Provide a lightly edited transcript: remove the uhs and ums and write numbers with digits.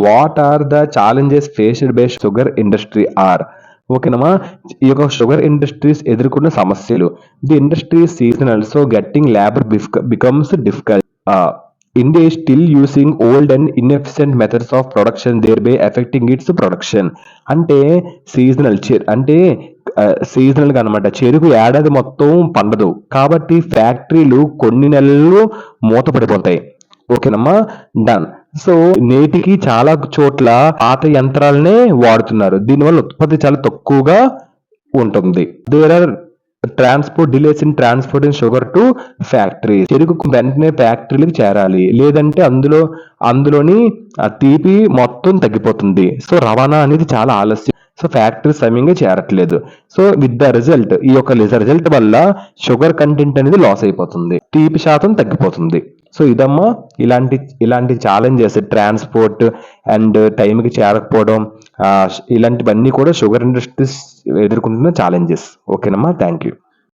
What are the challenges faced by sugar industry are. ఓకేనమ్మా. ఈ యొక్క షుగర్ ఇండస్ట్రీస్ ఎదుర్కొన్న సమస్యలు. The industry seasonal, so getting labour becomes difficult. India is still using old and inefficient methods of production, thereby affecting its production. అంటే seasonal అంటే seasonal గా అనమాట. చెరుకు ఏడాది మొత్తం పండదు కాబట్టి ఫ్యాక్టరీలు కొన్ని నెలలు మూతపడిపోతాయి. ఓకేనమ్మా, డన్. సో నేటికి చాలా చోట్ల పాత యంత్రాలనే వాడుతున్నారు. దీనివల్ల ఉత్పత్తి చాలా తక్కువగా ఉంటుంది. There are transport delays in transporting sugar to factory. చెరుకు వెంటనే ఫ్యాక్టరీలకు చేరాలి, లేదంటే అందులోని తీపి మొత్తం తగ్గిపోతుంది. సో రవాణా అనేది చాలా ఆలస్యం. సో ఫ్యాక్టరీ సమయంగా చేరట్లేదు. సో విత్ ద రిజల్ట్, ఈ యొక్క రిజల్ట్ వల్ల షుగర్ కంటెంట్ అనేది లాస్ అయిపోతుంది, తీపి శాతం తగ్గిపోతుంది. సో ఇదమ్మా ఇలాంటి ఛాలెంజెస్, ట్రాన్స్పోర్ట్ అండ్ టైంకి చేరకపోవడం, ఇలాంటివన్నీ కూడా షుగర్ ఇండస్ట్రీస్ ఎదుర్కొంటున్న ఛాలెంజెస్. ఓకేనమ్మా, థ్యాంక్ యూ.